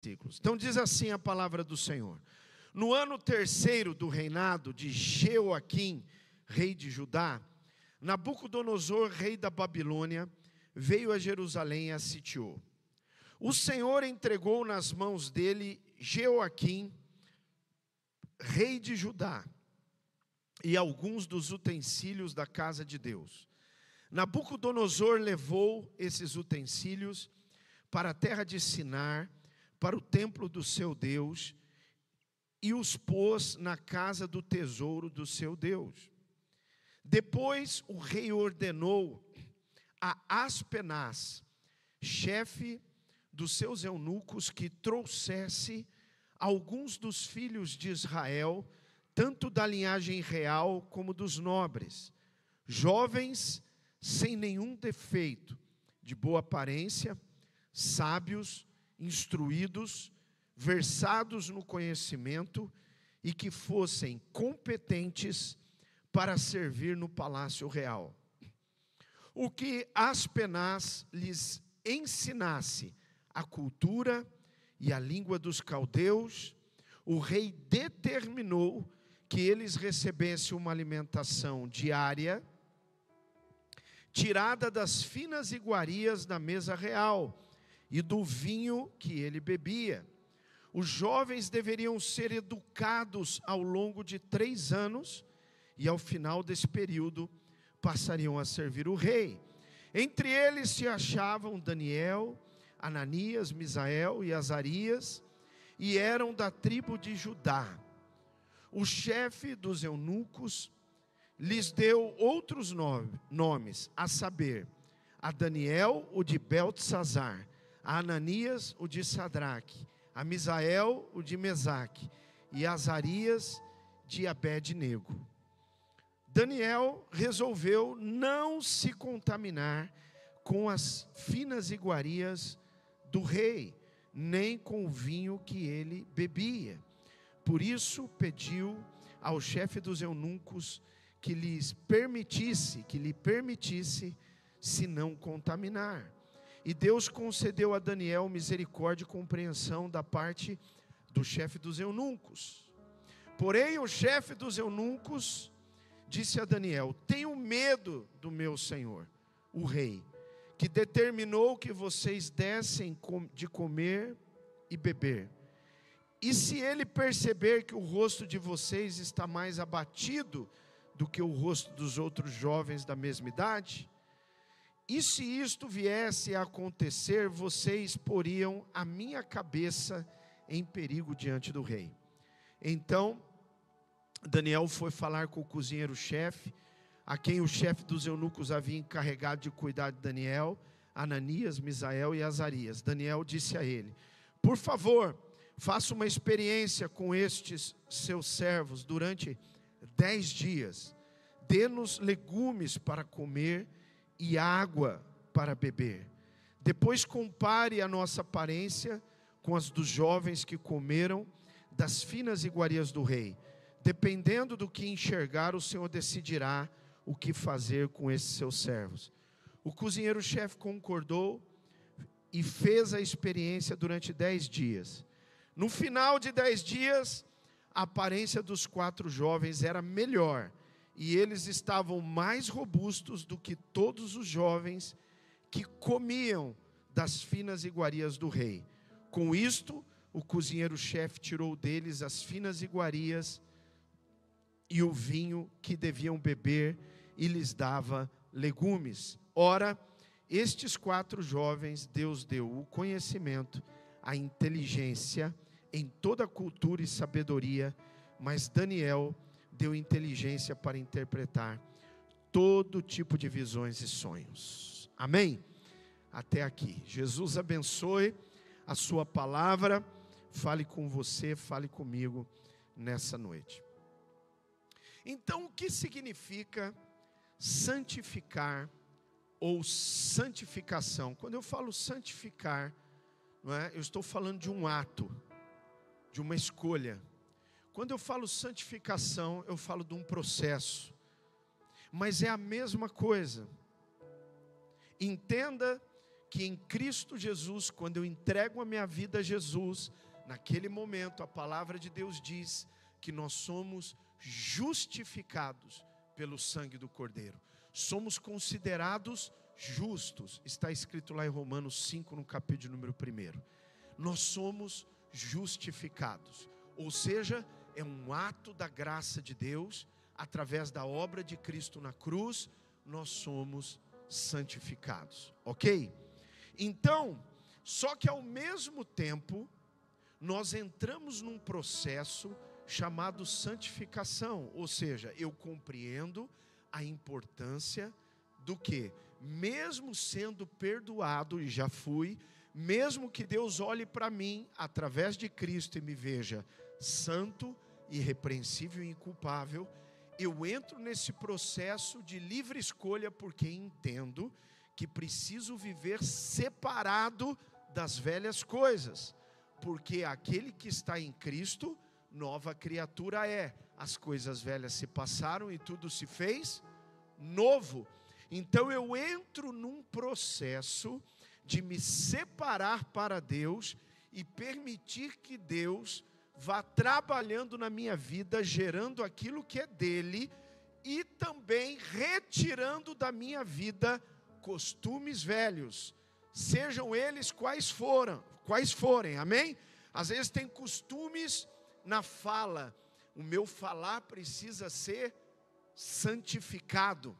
versículos. Então diz assim a palavra do Senhor: no ano terceiro do reinado de Jeoaquim, rei de Judá, Nabucodonosor, rei da Babilônia, veio a Jerusalém e a sitiou. O Senhor entregou nas mãos dele Jeoaquim, rei de Judá, e alguns dos utensílios da casa de Deus. Nabucodonosor levou esses utensílios para a terra de Sinar, para o templo do seu Deus, e os pôs na casa do tesouro do seu Deus. Depois o rei ordenou a Aspenaz, chefe dos seus eunucos, que trouxesse alguns dos filhos de Israel, tanto da linhagem real como dos nobres, jovens sem nenhum defeito, de boa aparência, sábios, instruídos, versados no conhecimento e que fossem competentes para servir no palácio real. O que Aspenaz lhes ensinasse a cultura e a língua dos caldeus, o rei determinou que eles recebessem uma alimentação diária, tirada das finas iguarias da mesa real e do vinho que ele bebia. Os jovens deveriam ser educados ao longo de 3 anos, e ao final desse período passariam a servir o rei. Entre eles se achavam Daniel, Ananias, Misael e Azarias, e eram da tribo de Judá. O chefe dos eunucos lhes deu outros nomes, a saber, a Daniel, o de Beltesazar, a Ananias, o de Sadraque, a Misael, o de Mesaque, e a Azarias, de Abed-nego. Daniel resolveu não se contaminar com as finas iguarias do rei, nem com o vinho que ele bebia. Por isso pediu ao chefe dos eunucos que lhe permitisse se não contaminar. E Deus concedeu a Daniel misericórdia e compreensão da parte do chefe dos eunucos. Porém, o chefe dos eunucos disse a Daniel: tenho medo do meu senhor, o rei, que determinou que vocês dessem de comer e beber. E se ele perceber que o rosto de vocês está mais abatido do que o rosto dos outros jovens da mesma idade? E se isto viesse a acontecer, vocês poriam a minha cabeça em perigo diante do rei. Então Daniel foi falar com o cozinheiro-chefe, a quem o chefe dos eunucos havia encarregado de cuidar de Daniel, Ananias, Misael e Azarias. Daniel disse a ele: por favor, faça uma experiência com estes seus servos durante 10 dias. Dê-nos legumes para comer e água para beber. Depois compare a nossa aparência com as dos jovens que comeram das finas iguarias do rei. Dependendo do que enxergar, o Senhor decidirá o que fazer com esses seus servos. O cozinheiro-chefe concordou e fez a experiência durante 10 dias. No final de 10 dias, a aparência dos 4 jovens era melhor, e eles estavam mais robustos do que todos os jovens que comiam das finas iguarias do rei. Com isto, o cozinheiro-chefe tirou deles as finas iguarias e o vinho que deviam beber, e lhes dava legumes. Ora, estes 4 jovens, Deus deu o conhecimento, a inteligência em toda a cultura e sabedoria, mas Daniel deu inteligência para interpretar todo tipo de visões e sonhos. Amém? Até aqui. Jesus abençoe a sua palavra, fale com você, fale comigo nessa noite. Então, o que significa santificar ou santificação? Quando eu falo santificar, não é? Eu estou falando de um ato, de uma escolha. Quando eu falo santificação, eu falo de um processo. Mas é a mesma coisa. Entenda que em Cristo Jesus, quando eu entrego a minha vida a Jesus, naquele momento a palavra de Deus diz que nós somos justificados pelo sangue do Cordeiro. Somos considerados justos. Está escrito lá em Romanos 5, no capítulo de número 1. Nós somos justificados. Ou seja, é um ato da graça de Deus, através da obra de Cristo na cruz, nós somos santificados. Ok? Então, só que ao mesmo tempo, nós entramos num processo chamado santificação. Ou seja, eu compreendo a importância do que, mesmo sendo perdoado, e já fui, mesmo que Deus olhe para mim através de Cristo e me veja santo, irrepreensível e inculpável, eu entro nesse processo de livre escolha porque entendo que preciso viver separado das velhas coisas, porque aquele que está em Cristo, nova criatura é. As coisas velhas se passaram e tudo se fez novo. Então eu entro num processo de me separar para Deus e permitir que Deus vá trabalhando na minha vida, gerando aquilo que é dele e também retirando da minha vida costumes velhos, sejam eles quais forem, amém? Às vezes tem costumes na fala, o meu falar precisa ser santificado,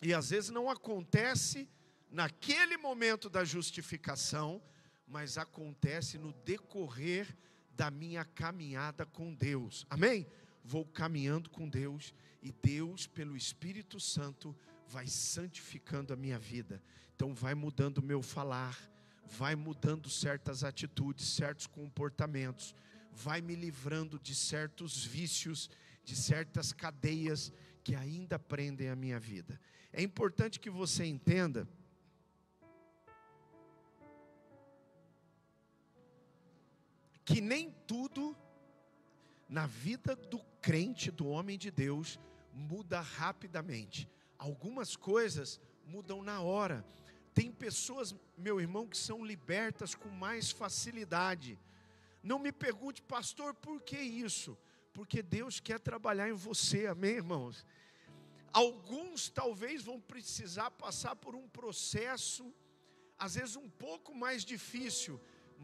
e às vezes não acontece naquele momento da justificação, mas acontece no decorrer da minha caminhada com Deus, amém? Vou caminhando com Deus, e Deus, pelo Espírito Santo, vai santificando a minha vida. Então vai mudando o meu falar, vai mudando certas atitudes, certos comportamentos, vai me livrando de certos vícios, de certas cadeias que ainda prendem a minha vida. É importante que você entenda que nem tudo na vida do crente, do homem de Deus, muda rapidamente. Algumas coisas mudam na hora. Tem pessoas, meu irmão, que são libertas com mais facilidade. Não me pergunte, pastor, por que isso? Porque Deus quer trabalhar em você, amém, irmãos? Alguns talvez vão precisar passar por um processo, às vezes um pouco mais difícil,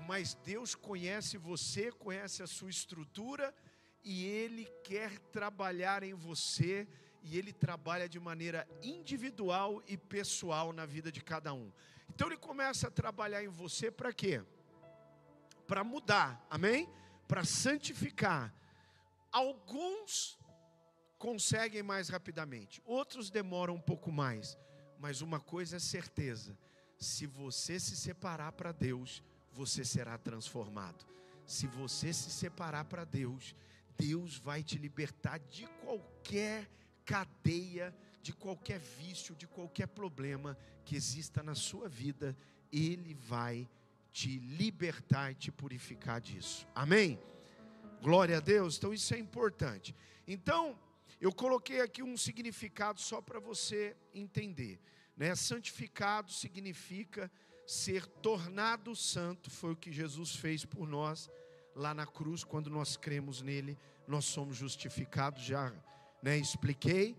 mas Deus conhece você, conhece a sua estrutura, e Ele quer trabalhar em você, e Ele trabalha de maneira individual e pessoal na vida de cada um. Então Ele começa a trabalhar em você para quê? Para mudar, amém? Para santificar. Alguns conseguem mais rapidamente, outros demoram um pouco mais, mas uma coisa é certeza: se você se separar para Deus, você será transformado. Se você se separar para Deus, Deus vai te libertar de qualquer cadeia, de qualquer vício, de qualquer problema que exista na sua vida. Ele vai te libertar e te purificar disso, amém? Glória a Deus. Então isso é importante. Então eu coloquei aqui um significado só para você entender, né? Santificado significa ser tornado santo. Foi o que Jesus fez por nós lá na cruz. Quando nós cremos nele, nós somos justificados, já, né, expliquei.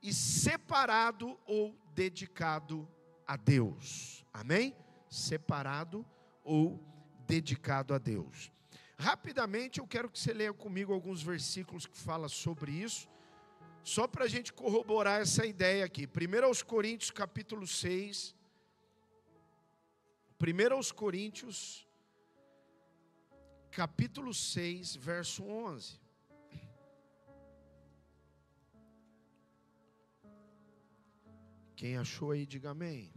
E separado ou dedicado a Deus, amém? Separado ou dedicado a Deus. Rapidamente eu quero que você leia comigo alguns versículos que falam sobre isso, só para a gente corroborar essa ideia aqui. 1 Coríntios capítulo 6, 1 Coríntios capítulo 6, verso 11. Quem achou aí, diga amém.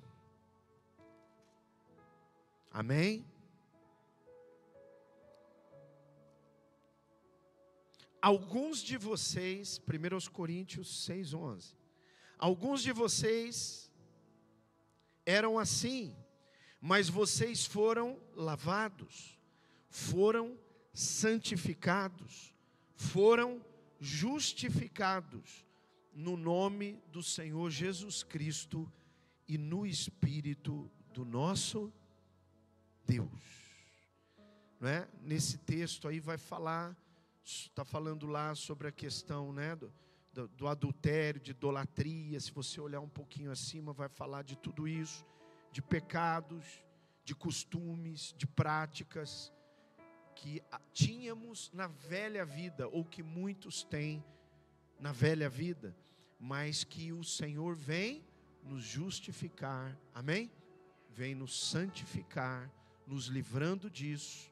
Amém? Alguns de vocês, 1 Coríntios 6, 11. Alguns de vocês eram assim, mas vocês foram lavados, foram santificados, foram justificados no nome do Senhor Jesus Cristo e no Espírito do nosso Deus. Não é? Nesse texto aí vai falar, está falando lá sobre a questão, né, do adultério, de idolatria. Se você olhar um pouquinho acima, vai falar de tudo isso, de pecados, de costumes, de práticas que tínhamos na velha vida, ou que muitos têm na velha vida, mas que o Senhor vem nos justificar, amém? Vem nos santificar, nos livrando disso,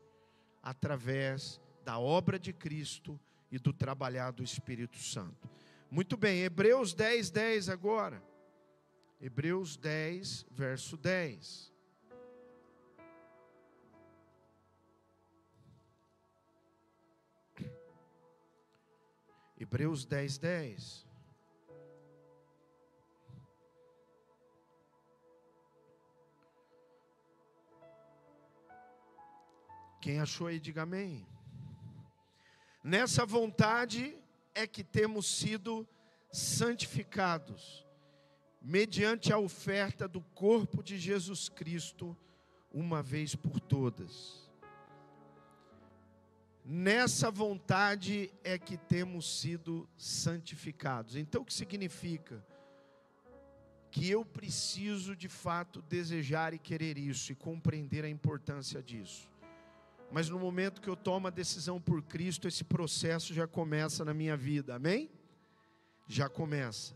através da obra de Cristo e do trabalhar do Espírito Santo. Muito bem, Hebreus 10, 10 agora. Hebreus 10, verso 10. Hebreus 10, 10. Quem achou aí, diga amém. Nessa vontade é que temos sido santificados, mediante a oferta do corpo de Jesus Cristo, uma vez por todas. Nessa vontade é que temos sido santificados. Então o que significa? Que eu preciso de fato desejar e querer isso, e compreender a importância disso. Mas no momento que eu tomo a decisão por Cristo, esse processo já começa na minha vida, amém? Já começa.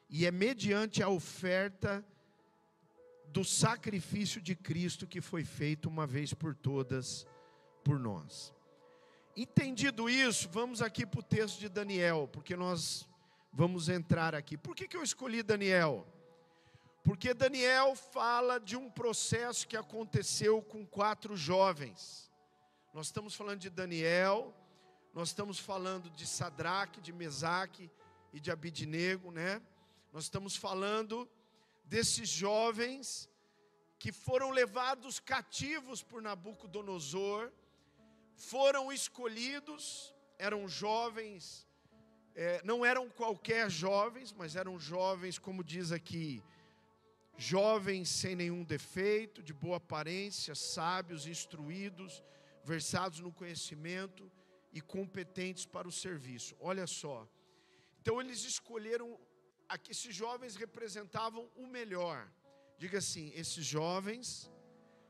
E é mediante a oferta do sacrifício de Cristo que foi feito uma vez por todas por nós. Entendido isso, vamos aqui para o texto de Daniel, porque nós vamos entrar aqui. Por que eu escolhi Daniel? Porque Daniel fala de um processo que aconteceu com 4 jovens. Nós estamos falando de Daniel, nós estamos falando de Sadraque, de Mesaque e de Abidnego, né? Nós estamos falando desses jovens que foram levados cativos por Nabucodonosor, foram escolhidos, eram jovens, não eram qualquer jovens, mas eram jovens, como diz aqui, jovens sem nenhum defeito, de boa aparência, sábios, instruídos, versados no conhecimento e competentes para o serviço. Olha só, então eles escolheram, aqui esses jovens representavam o melhor. Diga assim, esses jovens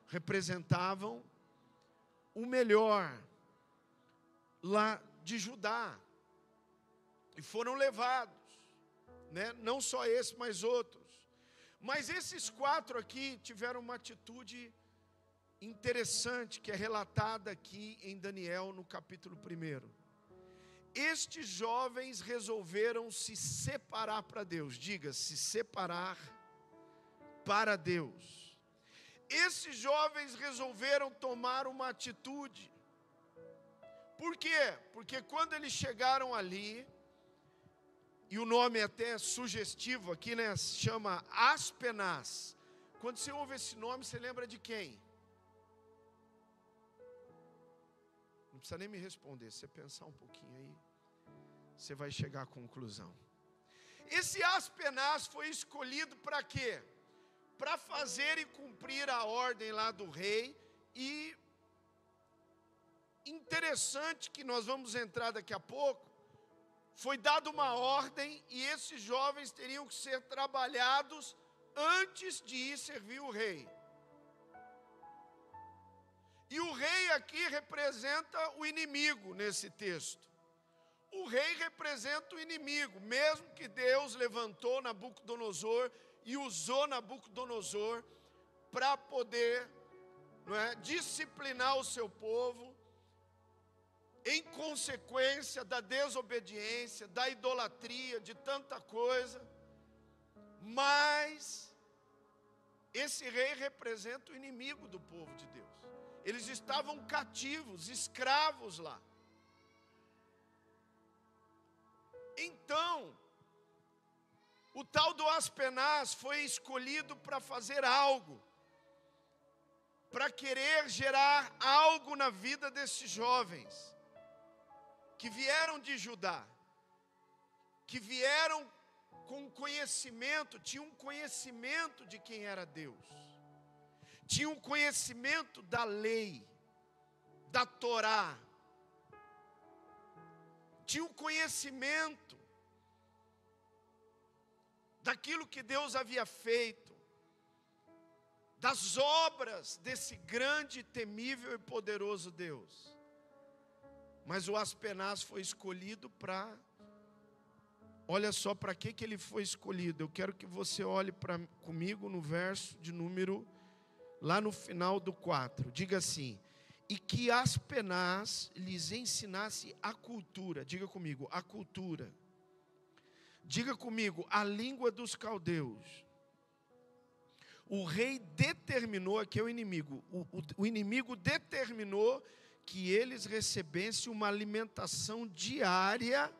representavam o melhor lá de Judá, e foram levados, né? Não só esse, mas outros. Mas esses 4 aqui tiveram uma atitude interessante, que é relatada aqui em Daniel, no capítulo 1. Estes jovens resolveram se separar para Deus. Diga, se separar para Deus. Esses jovens resolveram tomar uma atitude. Por quê? Porque quando eles chegaram ali, e o nome é até sugestivo aqui, né? Se chama Aspenaz. Quando você ouve esse nome, você lembra de quem? Não precisa nem me responder, se você pensar um pouquinho aí, você vai chegar à conclusão. Esse Aspenaz foi escolhido para quê? Para fazer e cumprir a ordem lá do rei. E interessante que nós vamos entrar daqui a pouco, foi dada uma ordem e esses jovens teriam que ser trabalhados antes de ir servir o rei. E o rei aqui representa o inimigo nesse texto. O rei representa o inimigo, mesmo que Deus levantou Nabucodonosor e usou Nabucodonosor para poder, disciplinar o seu povo, em consequência da desobediência, da idolatria, de tanta coisa. Mas esse rei representa o inimigo do povo de Deus. Eles estavam cativos, escravos lá. Então, o tal do Aspenaz foi escolhido para fazer algo, para querer gerar algo na vida desses jovens, que vieram de Judá, que vieram com conhecimento, tinham um conhecimento de quem era Deus. tinha um conhecimento da lei, da Torá, tinha um conhecimento daquilo que Deus havia feito, das obras desse grande, temível e poderoso Deus. Mas o Aspenaz foi escolhido para... Olha só para que ele foi escolhido. Eu quero que você olhe comigo no verso de número, lá no final do 4. Diga assim: e que Aspenaz lhes ensinasse a cultura. Diga comigo, a cultura. Diga comigo, a língua dos caldeus. O rei determinou, aqui é o inimigo, o inimigo determinou que eles recebessem uma alimentação diária,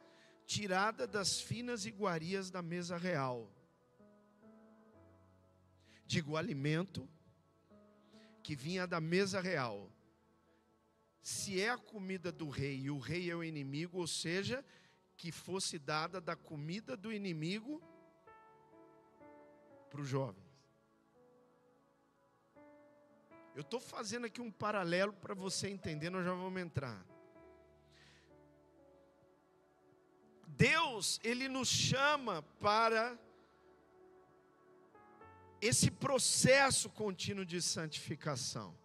tirada das finas iguarias da mesa real. Digo, o alimento que vinha da mesa real. Se é a comida do rei e o rei é o inimigo, ou seja, que fosse dada da comida do inimigo para os jovens. Eu estou fazendo aqui um paralelo para você entender, nós já vamos entrar. Deus, Ele nos chama para esse processo contínuo de santificação.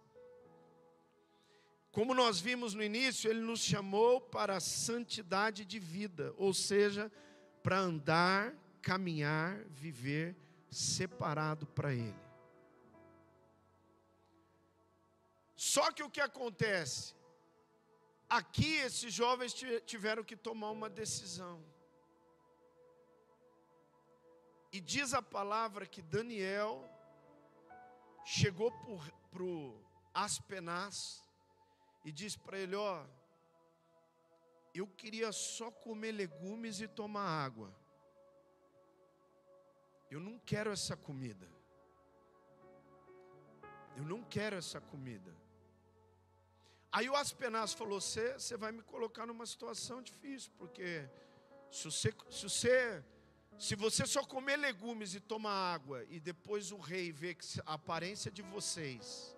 Como nós vimos no início, Ele nos chamou para a santidade de vida, ou seja, para andar, caminhar, viver separado para Ele. Só que o que acontece? Aqui esses jovens tiveram que tomar uma decisão. E diz a palavra que Daniel chegou para o Aspenaz e disse para ele: ó, eu queria só comer legumes e tomar água. Eu não quero essa comida. Eu não quero essa comida. Aí o Aspenaz falou: você vai me colocar numa situação difícil, porque se você só comer legumes e tomar água, e depois o rei vê que a aparência de vocês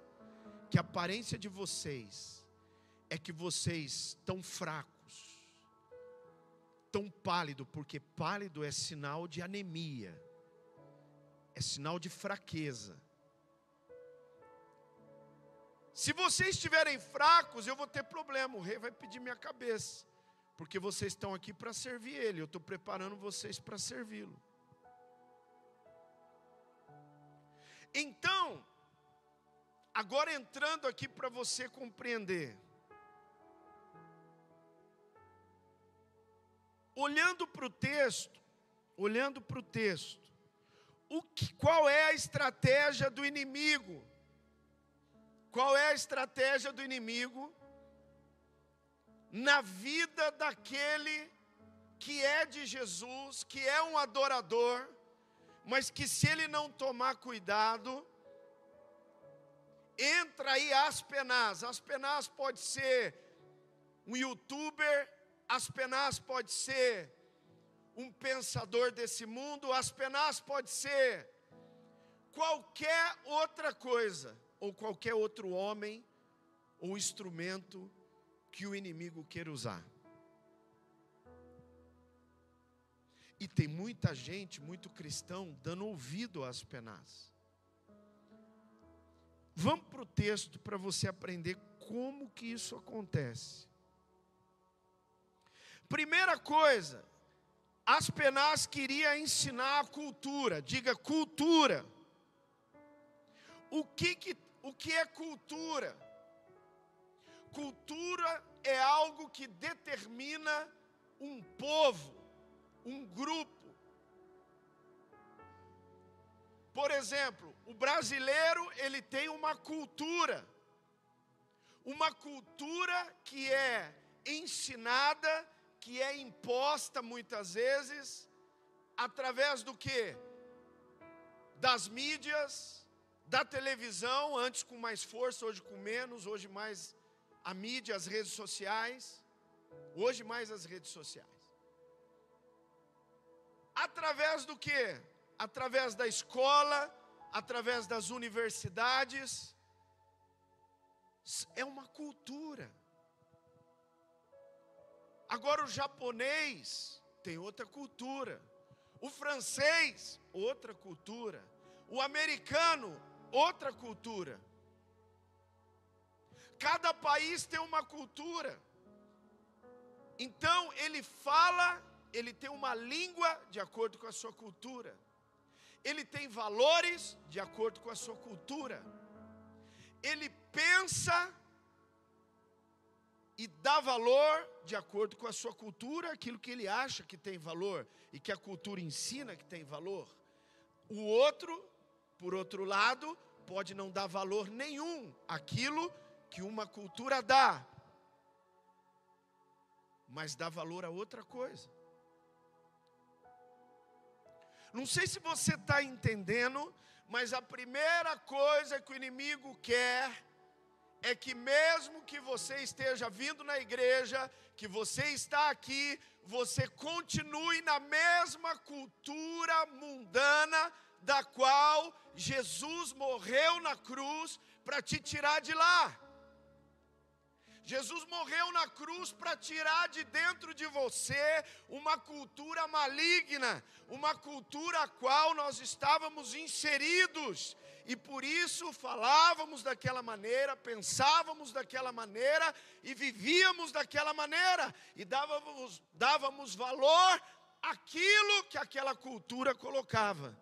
é que vocês estão fracos, tão pálido, porque pálido é sinal de anemia, é sinal de fraqueza. Se vocês estiverem fracos, eu vou ter problema, o rei vai pedir minha cabeça, porque vocês estão aqui para servir ele, eu estou preparando vocês para servi-lo. Então, agora entrando aqui para você compreender, olhando para o texto, qual é a estratégia do inimigo? Qual é a estratégia do inimigo na vida daquele que é de Jesus, que é um adorador, mas que se ele não tomar cuidado, entra aí Aspenaz. Aspenaz pode ser um youtuber, Aspenaz pode ser um pensador desse mundo, Aspenaz pode ser qualquer outra coisa, ou qualquer outro homem ou instrumento que o inimigo queira usar. E tem muita gente, muito cristão, dando ouvido a Aspenaz. Vamos para o texto para você aprender como que isso acontece. Primeira coisa, Aspenaz queria ensinar a cultura. Diga cultura. O que é cultura? Cultura é algo que determina um povo, um grupo. Por exemplo, o brasileiro, ele tem uma cultura que é ensinada, que é imposta muitas vezes, através do quê? Das mídias, da televisão, antes com mais força, hoje com menos, hoje mais a mídia, as redes sociais, hoje mais as redes sociais. Através do quê? Através da escola, através das universidades, É uma cultura. Agora o japonês tem outra cultura. O francês, outra cultura. O americano, outra cultura. Cada país tem uma cultura. Então ele fala, ele tem uma língua de acordo com a sua cultura. Ele tem valores de acordo com a sua cultura. Ele pensa e dá valor de acordo com a sua cultura, aquilo que ele acha que tem valor e que a cultura ensina que tem valor. O outro, por outro lado, pode não dar valor nenhum àquilo que uma cultura dá, mas dá valor a outra coisa. Não sei se você está entendendo, mas a primeira coisa que o inimigo quer é que mesmo que você esteja vindo na igreja, que você está aqui, você continue na mesma cultura mundana da qual Jesus morreu na cruz para te tirar de lá. Jesus morreu na cruz para tirar de dentro de você uma cultura maligna, uma cultura a qual nós estávamos inseridos. E por isso falávamos daquela maneira, pensávamos daquela maneira e vivíamos daquela maneira. E dávamos valor àquilo que aquela cultura colocava.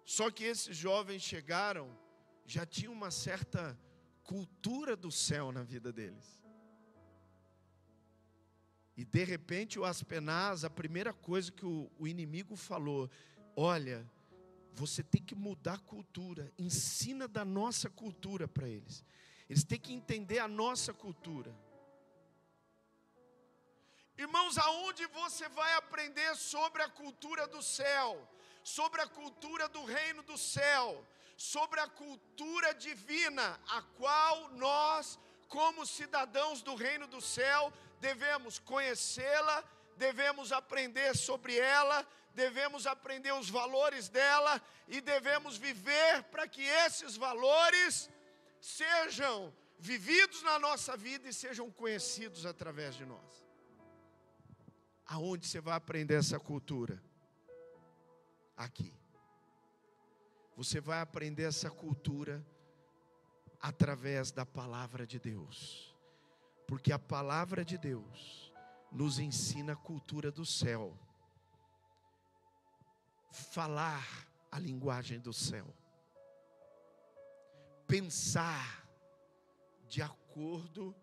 Só que esses jovens chegaram, já tinham uma certa cultura do céu na vida deles. E de repente o Aspenaz, a primeira coisa que o inimigo falou: olha, você tem que mudar a cultura, ensina da nossa cultura para eles. Eles têm que entender a nossa cultura. Irmãos, aonde você vai aprender sobre a cultura do céu, sobre a cultura do reino do céu, sobre a cultura divina, a qual nós, como cidadãos do reino do céu, devemos conhecê-la, devemos aprender sobre ela, devemos aprender os valores dela e devemos viver para que esses valores sejam vividos na nossa vida e sejam conhecidos através de nós. Aonde você vai aprender essa cultura? Aqui. Você vai aprender essa cultura através da palavra de Deus. Porque a palavra de Deus nos ensina a cultura do céu. Falar a linguagem do céu. Pensar de acordo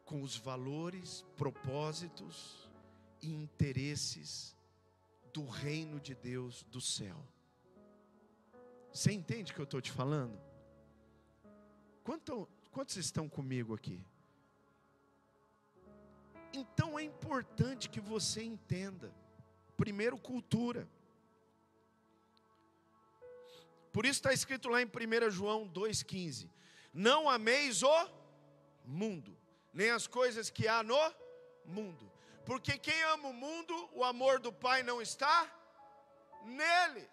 com os valores, propósitos e interesses do reino de Deus do céu. Você entende o que eu estou te falando? Quantos estão comigo aqui? Então é importante que você entenda. Primeiro, cultura. Por isso está escrito lá em 1 João 2,15: não ameis o mundo, nem as coisas que há no mundo. Porque quem ama o mundo, o amor do Pai não está nele.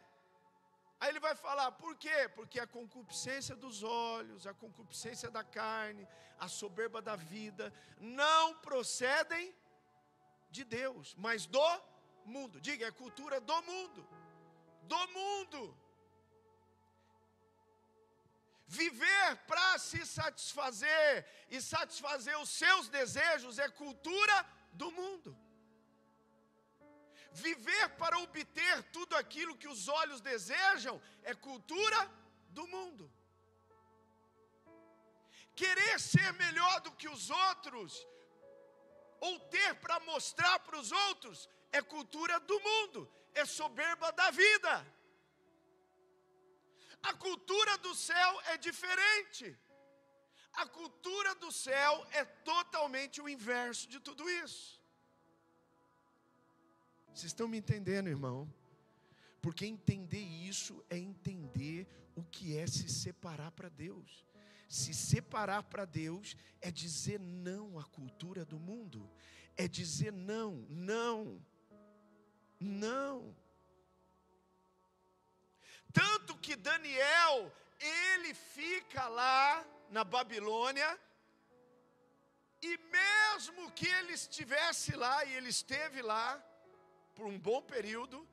Aí ele vai falar, por quê? Porque a concupiscência dos olhos, a concupiscência da carne, a soberba da vida, não procedem de Deus, mas do mundo. Diga, é cultura do mundo. Do mundo. Viver para se satisfazer e satisfazer os seus desejos é cultura do mundo. Viver para obter tudo aquilo que os olhos desejam é cultura do mundo. Querer ser melhor do que os outros, ou ter para mostrar para os outros, é cultura do mundo, é soberba da vida. A cultura do céu é diferente. A cultura do céu é totalmente o inverso de tudo isso. Vocês estão me entendendo, irmão? Porque entender isso é entender o que é se separar para Deus. Se separar para Deus é dizer não à cultura do mundo. É dizer não, não, não. Tanto que Daniel, ele fica lá na Babilônia, e mesmo que ele estivesse lá, e ele esteve lá por um bom período,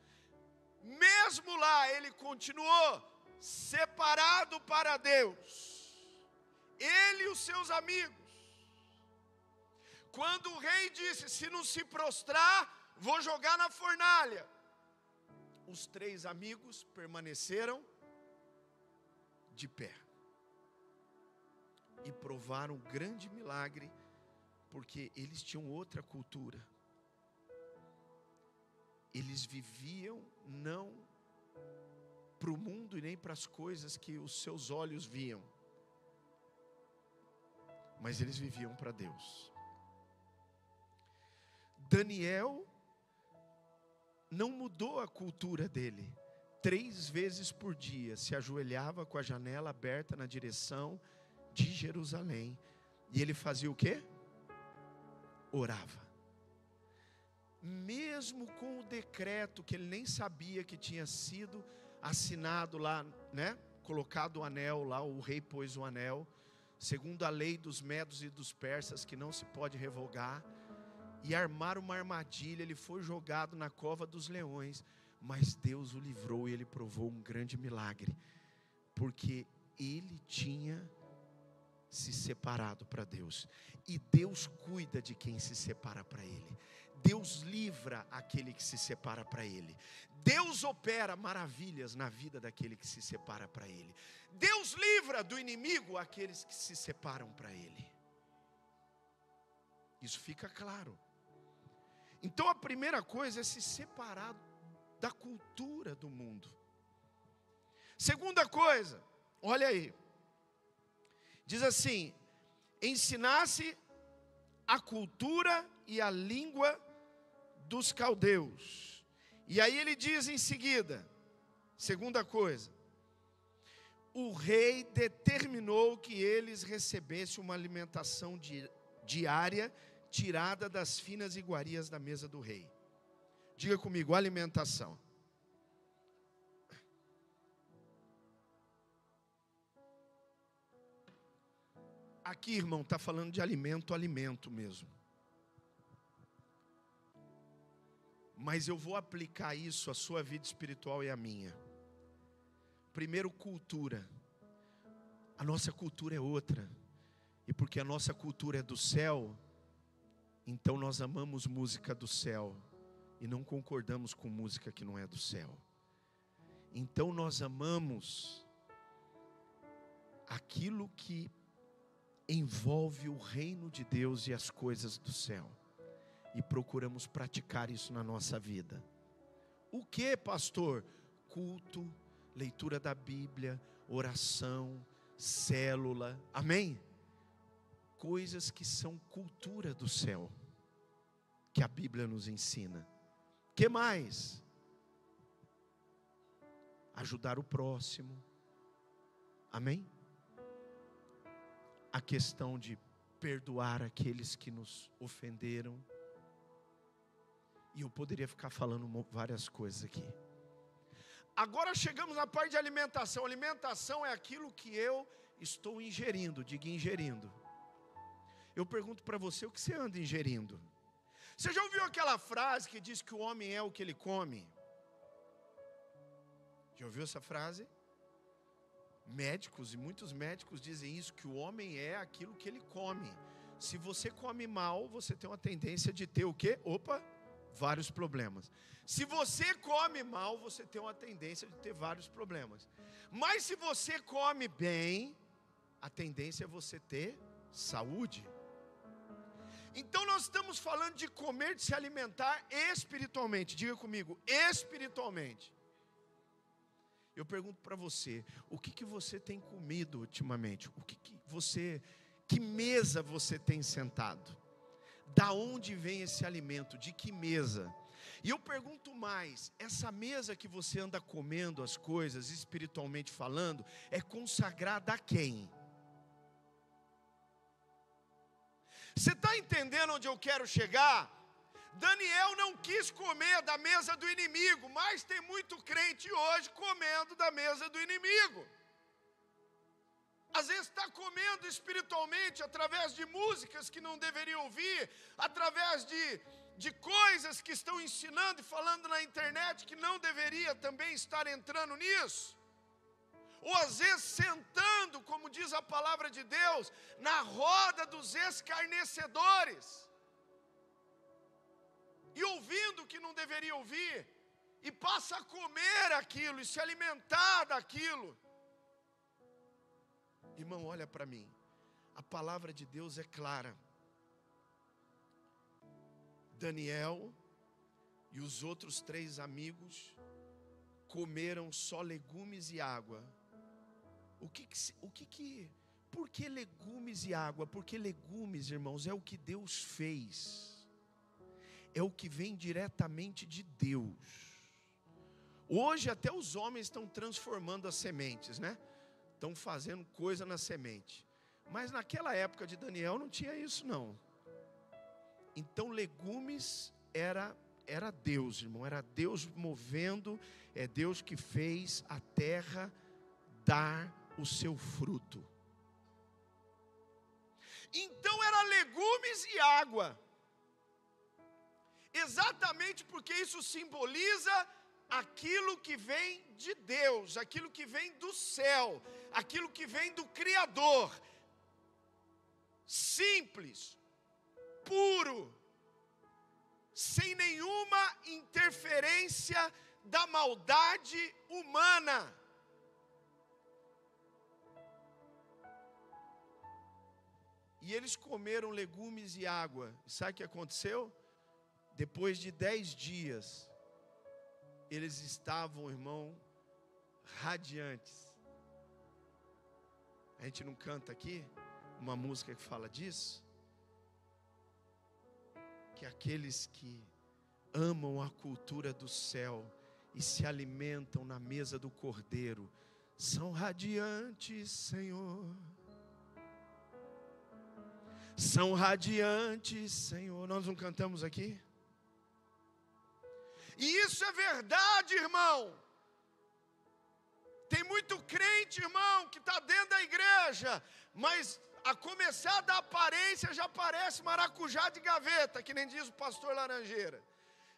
mesmo lá ele continuou separado para Deus, ele e os seus amigos. Quando o rei disse: se não se prostrar, vou jogar na fornalha, os 3 amigos permaneceram de pé e provaram um grande milagre, porque eles tinham outra cultura. Eles viviam não para o mundo e nem para as coisas que os seus olhos viam, mas eles viviam para Deus. Daniel não mudou a cultura dele. 3 vezes por dia se ajoelhava com a janela aberta na direção de Jerusalém. E ele fazia o quê? Orava. Mesmo com o decreto que ele nem sabia que tinha sido assinado lá, né? Colocado o anel lá, o rei pôs o anel, segundo a lei dos medos e dos persas, que não se pode revogar. E armaram uma armadilha, ele foi jogado na cova dos leões, mas Deus o livrou e ele provou um grande milagre, porque ele tinha se separado para Deus, e Deus cuida de quem se separa para Ele. Deus livra aquele que se separa para Ele. Deus opera maravilhas na vida daquele que se separa para Ele. Deus livra do inimigo aqueles que se separam para Ele. Isso fica claro. Então a primeira coisa é se separar da cultura do mundo. Segunda coisa, olha aí, diz assim: ensinasse a cultura e a língua dos caldeus. E aí ele diz em seguida, segunda coisa, o rei determinou que eles recebessem uma alimentação diária, tirada das finas iguarias da mesa do rei. Diga comigo, alimentação. Aqui, irmão, está falando de alimento mesmo. Mas eu vou aplicar isso à sua vida espiritual e à minha. Primeiro, cultura. A nossa cultura é outra. E porque a nossa cultura é do céu, então nós amamos música do céu e não concordamos com música que não é do céu. Então nós amamos aquilo que envolve o reino de Deus e as coisas do céu, e procuramos praticar isso na nossa vida. O que, pastor? Culto, leitura da Bíblia, oração, célula, amém? Coisas que são cultura do céu, que a Bíblia nos ensina. Que mais? Ajudar o próximo, amém? A questão de perdoar aqueles que nos ofenderam. E eu poderia ficar falando várias coisas aqui. Agora chegamos na parte de alimentação. Alimentação é aquilo que eu estou ingerindo. Diga ingerindo. Eu pergunto para você, o que você anda ingerindo? Você já ouviu aquela frase que diz que o homem é o que ele come? Já ouviu essa frase? Médicos, e muitos médicos dizem isso, que o homem é aquilo que ele come. Se você come mal, você tem uma tendência de ter o quê? Vários problemas. Se você come mal, você tem uma tendência de ter vários problemas. Mas se você come bem, a tendência é você ter saúde. Então nós estamos falando de comer, de se alimentar espiritualmente. Diga comigo, espiritualmente. Eu pergunto para você, o que você tem comido ultimamente? Que mesa você tem sentado? Da onde vem esse alimento? De que mesa? E eu pergunto mais, essa mesa que você anda comendo as coisas, espiritualmente falando, é consagrada a quem? Você está entendendo onde eu quero chegar? Daniel não quis comer da mesa do inimigo, mas tem muito crente hoje comendo da mesa do inimigo. Às vezes está comendo espiritualmente através de músicas que não deveria ouvir, através de coisas que estão ensinando e falando na internet que não deveria também estar entrando nisso. Ou às vezes sentando, como diz a palavra de Deus, na roda dos escarnecedores. E ouvindo o que não deveria ouvir, e passa a comer aquilo, e se alimentar daquilo. Irmão, olha para mim, a palavra de Deus é clara. Daniel e os outros 3 amigos comeram só legumes e água. Por que legumes e água? Porque legumes, irmãos, é o que Deus fez. É o que vem diretamente de Deus. Hoje até os homens estão transformando as sementes, né? Estão fazendo coisa na semente. Mas naquela época de Daniel não tinha isso não. Então legumes era Deus, irmão. Era Deus movendo. É Deus que fez a terra dar o seu fruto. Então era legumes e água. Exatamente porque isso simboliza aquilo que vem de Deus, aquilo que vem do céu, aquilo que vem do Criador. Simples, puro, sem nenhuma interferência da maldade humana. E eles comeram legumes e água. E sabe o que aconteceu? Depois de 10 dias, eles estavam, irmão, radiantes. A gente não canta aqui uma música que fala disso? Que aqueles que amam a cultura do céu e se alimentam na mesa do Cordeiro são radiantes, Senhor. São radiantes, Senhor. Nós não cantamos aqui? E isso é verdade, irmão. Tem muito crente, irmão, que está dentro da igreja, mas a começar da aparência já parece maracujá de gaveta, que nem diz o pastor Laranjeira.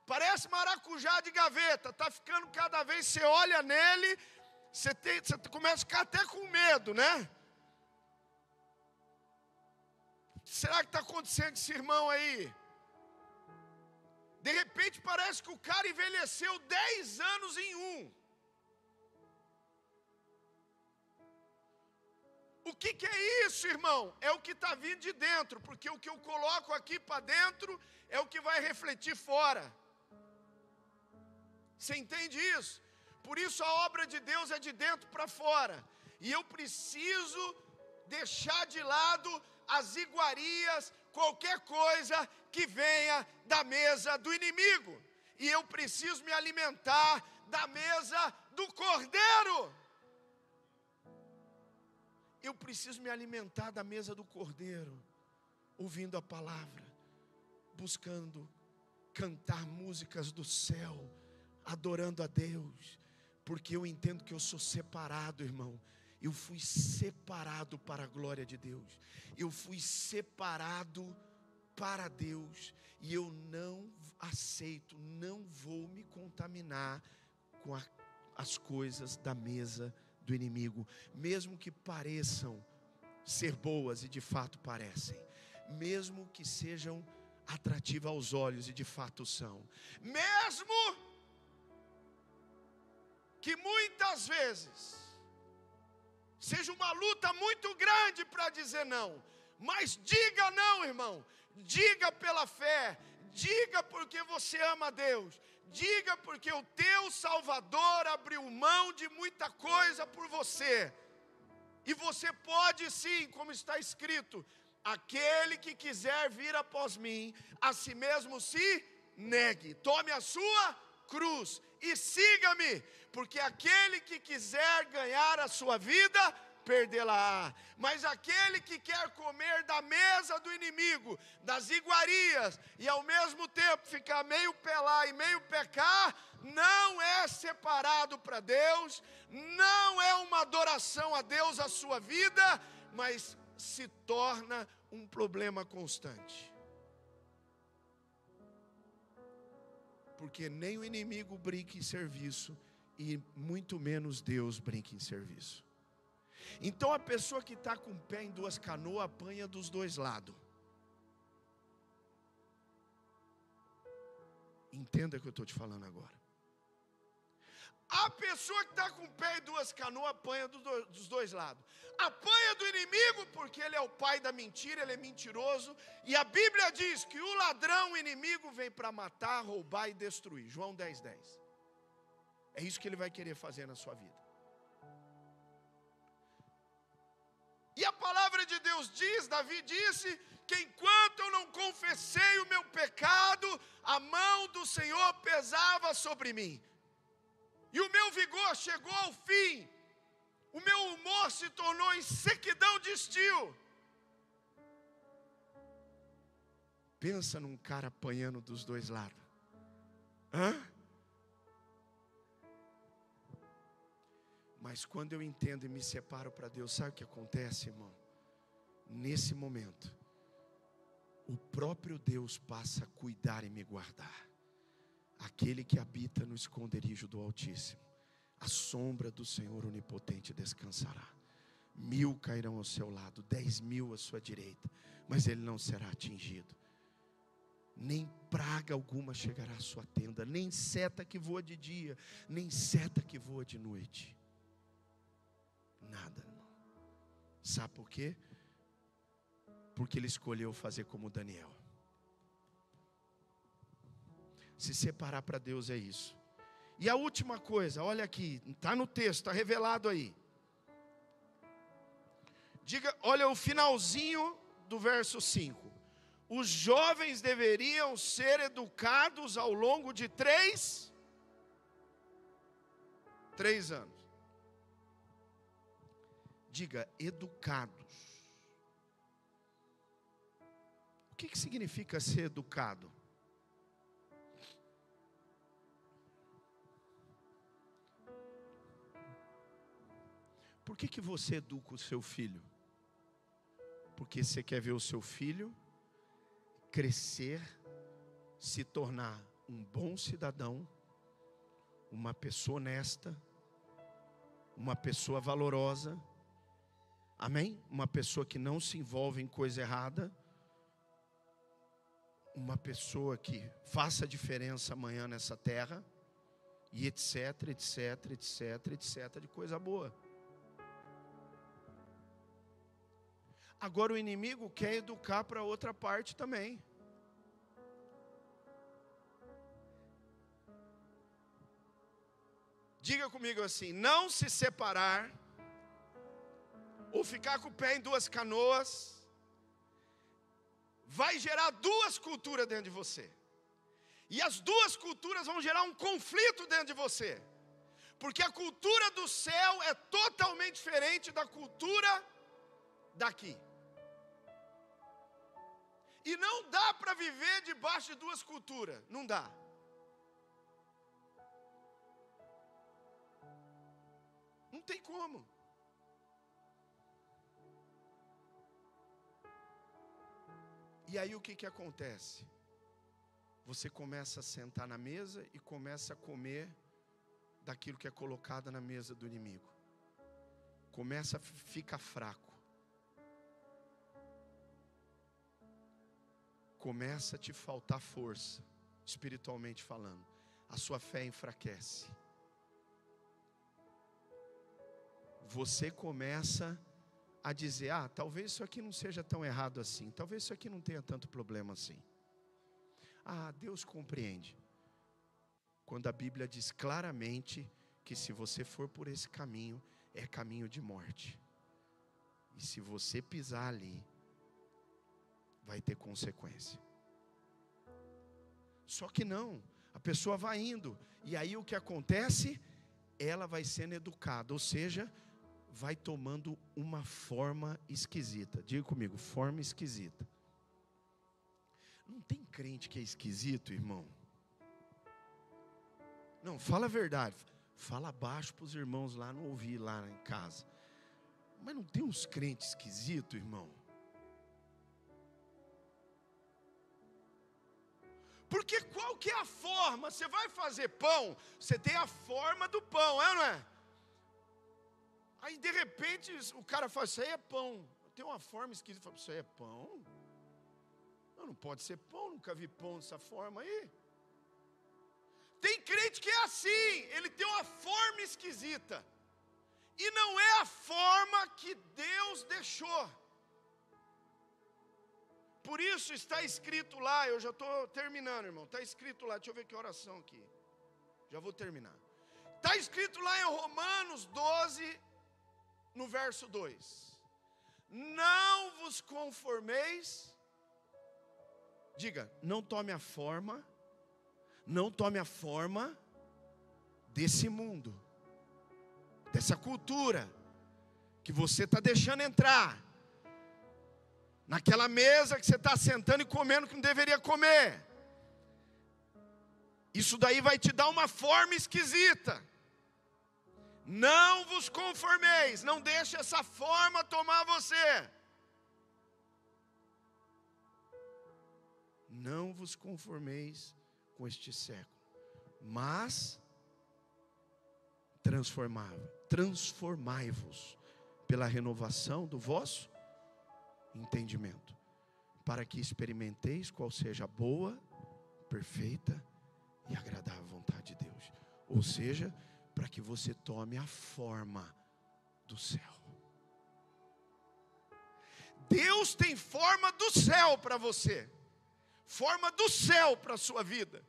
Parece maracujá de gaveta, está ficando cada vez, você olha nele, você começa a ficar até com medo, né? Será que está acontecendo com esse irmão aí? De repente parece que o cara envelheceu 10 anos em um. O que é isso, irmão? É o que está vindo de dentro, porque o que eu coloco aqui para dentro é o que vai refletir fora. Você entende isso? Por isso a obra de Deus é de dentro para fora. E eu preciso deixar de lado as iguarias, qualquer coisa que venha da mesa do inimigo. E eu preciso me alimentar da mesa do Cordeiro. Eu preciso me alimentar da mesa do Cordeiro, ouvindo a palavra, buscando cantar músicas do céu, adorando a Deus, porque eu entendo que eu sou separado, irmão. Eu fui separado para a glória de Deus. Eu fui separado para Deus. E eu não aceito, não vou me contaminar com as coisas da mesa do inimigo. Mesmo que pareçam ser boas, e de fato parecem. Mesmo que sejam atrativas aos olhos, e de fato são. Mesmo que muitas vezes seja uma luta muito grande para dizer não, mas diga não, irmão, diga pela fé, diga porque você ama a Deus, diga porque o teu Salvador abriu mão de muita coisa por você, e você pode sim, como está escrito, aquele que quiser vir após mim, a si mesmo se negue, tome a sua cruz e siga-me, porque aquele que quiser ganhar a sua vida, perdê-la-á. Mas aquele que quer comer da mesa do inimigo, das iguarias, e ao mesmo tempo ficar meio pelar e meio pecar, não é separado para Deus, não é uma adoração a Deus a sua vida, mas se torna um problema constante. Porque nem o inimigo brinca em serviço, e muito menos Deus brinca em serviço. Então a pessoa que está com o pé em duas canoas apanha dos dois lados. Entenda o que eu estou te falando agora. A pessoa que está com o pé em duas canoas apanha dos dois lados. Apanha do inimigo porque ele é o pai da mentira, ele é mentiroso. E a Bíblia diz que o ladrão, o inimigo, vem para matar, roubar e destruir. João 10:10. É isso que ele vai querer fazer na sua vida. E a palavra de Deus diz, Davi disse, que enquanto eu não confessei o meu pecado, a mão do Senhor pesava sobre mim. E o meu vigor chegou ao fim. O meu humor se tornou em sequidão de estio. Pensa num cara apanhando dos dois lados. Mas quando eu entendo e me separo para Deus, sabe o que acontece, irmão? Nesse momento, o próprio Deus passa a cuidar e me guardar. Aquele que habita no esconderijo do Altíssimo, a sombra do Senhor onipotente descansará. 1000 cairão ao seu lado, 10.000 à sua direita, mas ele não será atingido. Nem praga alguma chegará à sua tenda, nem seta que voa de dia, nem seta que voa de noite. Nada, irmão. Sabe por quê? Porque ele escolheu fazer como Daniel. Se separar para Deus é isso. E a última coisa, olha aqui, está no texto, está revelado aí. Diga, olha o finalzinho do verso 5. Os jovens deveriam ser educados ao longo de 3 anos. Diga, educados. O que significa ser educado? Por que você educa o seu filho? Porque você quer ver o seu filho crescer, se tornar um bom cidadão, uma pessoa honesta, uma pessoa valorosa, amém? Uma pessoa que não se envolve em coisa errada, uma pessoa que faça diferença amanhã nessa terra, e etc, etc, etc, etc, de coisa boa. Agora o inimigo quer educar para outra parte também. Diga comigo assim, não se separar, ou ficar com o pé em duas canoas, vai gerar duas culturas dentro de você. E as duas culturas vão gerar um conflito dentro de você. Porque a cultura do céu é totalmente diferente da cultura daqui. E não dá para viver debaixo de duas culturas. Não dá. Não tem como. E aí o que acontece? Você começa a sentar na mesa e começa a comer daquilo que é colocado na mesa do inimigo. Começa a ficar fraco. Começa a te faltar força, espiritualmente falando. A sua fé enfraquece. Você começa a dizer, talvez isso aqui não seja tão errado assim. Talvez isso aqui não tenha tanto problema assim. Deus compreende. Quando a Bíblia diz claramente que se você for por esse caminho, é caminho de morte. E se você pisar ali, vai ter consequência. Só que não, a pessoa vai indo, e aí o que acontece? Ela vai sendo educada, ou seja, vai tomando uma forma esquisita. Diga comigo, forma esquisita. Não tem crente que é esquisito, irmão? Não, fala a verdade. Fala baixo para os irmãos lá não ouvir lá em casa. Mas não tem uns crentes esquisitos, irmão? Porque qual que é a forma? Você vai fazer pão, você tem a forma do pão, é ou não é? Aí de repente o cara fala, isso aí é pão. Tem uma forma esquisita, fala, isso aí é pão? Não pode ser pão, nunca vi pão dessa forma aí. Tem crente que é assim, ele tem uma forma esquisita. E não é a forma que Deus deixou. Por isso está escrito lá, eu já estou terminando, irmão. Está escrito lá, deixa eu ver que oração aqui. Já vou terminar. Está escrito lá em Romanos 12, no verso 2. Não vos conformeis. Diga, não tome a forma desse mundo, dessa cultura, que você está deixando entrar, naquela mesa que você está sentando e comendo que não deveria comer. Isso daí vai te dar uma forma esquisita. Não vos conformeis, não deixe essa forma tomar você. Não vos conformeis com este século, mas transformai-vos pela renovação do vosso entendimento, para que experimenteis qual seja a boa, perfeita e agradável vontade de Deus. Ou seja, para que você tome a forma do céu. Deus tem forma do céu para você, forma do céu para a sua vida.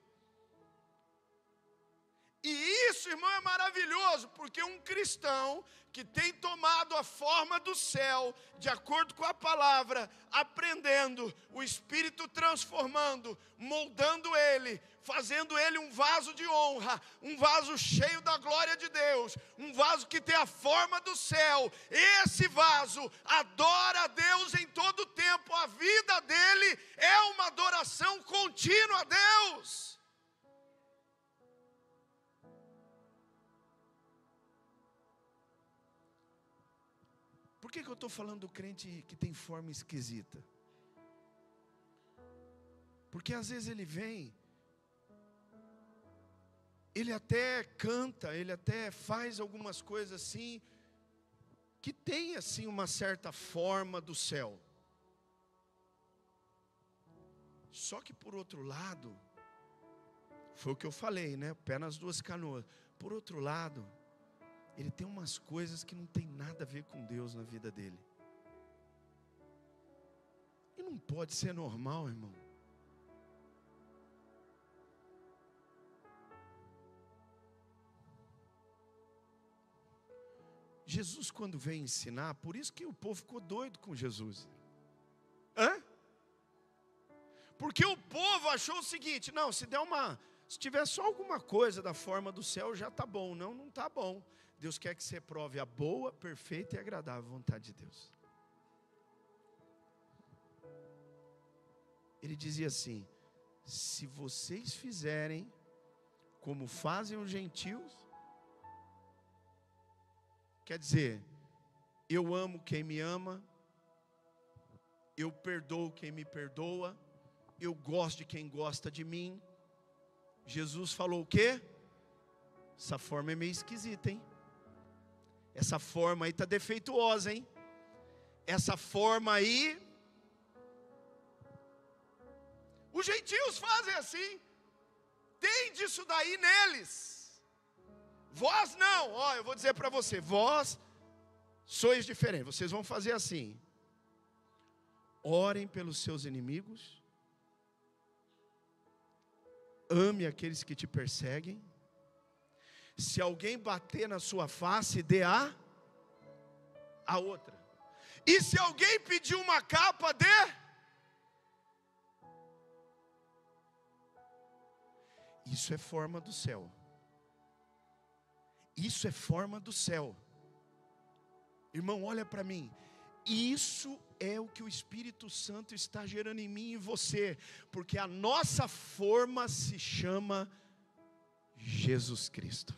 E isso, irmão, é maravilhoso, porque um cristão que tem tomado a forma do céu, de acordo com a palavra, aprendendo, o Espírito transformando, moldando ele, fazendo ele um vaso de honra, um vaso cheio da glória de Deus, um vaso que tem a forma do céu. Esse vaso adora a Deus em todo o tempo, a vida dele é uma adoração contínua a Deus. Por que eu estou falando do crente que tem forma esquisita? Porque às vezes ele vem, ele até canta, ele até faz algumas coisas assim, que tem assim uma certa forma do céu. Só que por outro lado, foi o que eu falei, né? Pé nas duas canoas. Por outro lado, ele tem umas coisas que não tem nada a ver com Deus na vida dele. E não pode ser normal, irmão. Jesus, quando veio ensinar, por isso que o povo ficou doido com Jesus. Porque o povo achou o seguinte, não, se tiver só alguma coisa da forma do céu, já está bom. Não está bom. Deus quer que você prove a boa, perfeita e agradável vontade de Deus. Ele dizia assim, se vocês fizerem como fazem os gentios, quer dizer, eu amo quem me ama, eu perdoo quem me perdoa, eu gosto de quem gosta de mim. Jesus falou o quê? Essa forma é meio esquisita, hein? Essa forma aí está defeituosa, hein? Essa forma aí, os gentios fazem assim, tem disso daí neles. Vós não, ó, eu vou dizer para você, vós sois diferentes, vocês vão fazer assim: orem pelos seus inimigos, ame aqueles que te perseguem, se alguém bater na sua face, dê a outra, e se alguém pedir uma capa, dê. Isso é forma do céu. Isso é forma do céu. Irmão, olha para mim. Isso é o que o Espírito Santo está gerando em mim e em você. Porque a nossa forma se chama Jesus Cristo.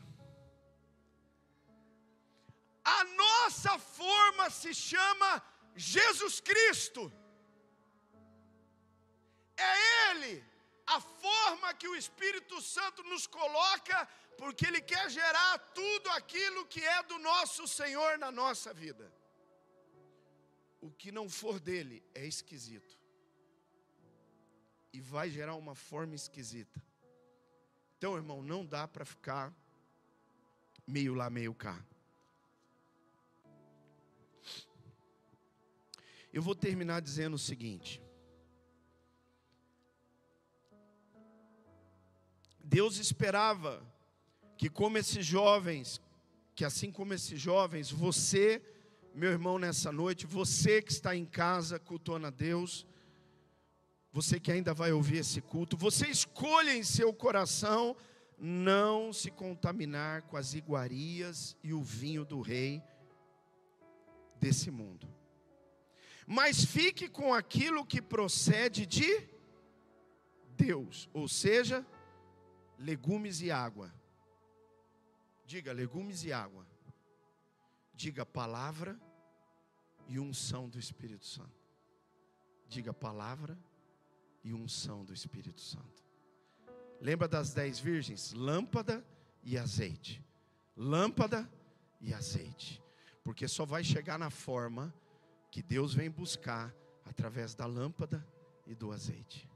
A nossa forma se chama Jesus Cristo. É Ele, a forma que o Espírito Santo nos coloca, porque Ele quer gerar tudo aquilo que é do nosso Senhor na nossa vida. O que não for dele é esquisito. E vai gerar uma forma esquisita. Então, irmão, não dá para ficar meio lá, meio cá. Eu vou terminar dizendo o seguinte. Deus esperava que assim como esses jovens, você, meu irmão, nessa noite, você que está em casa cultuando a Deus, você que ainda vai ouvir esse culto, você escolha em seu coração não se contaminar com as iguarias e o vinho do rei desse mundo. Mas fique com aquilo que procede de Deus, ou seja, legumes e água. Diga legumes e água. Diga palavra e unção do Espírito Santo. Diga palavra e unção do Espírito Santo. Lembra das 10 virgens? Lâmpada e azeite. Lâmpada e azeite. Porque só vai chegar na forma que Deus vem buscar através da lâmpada e do azeite.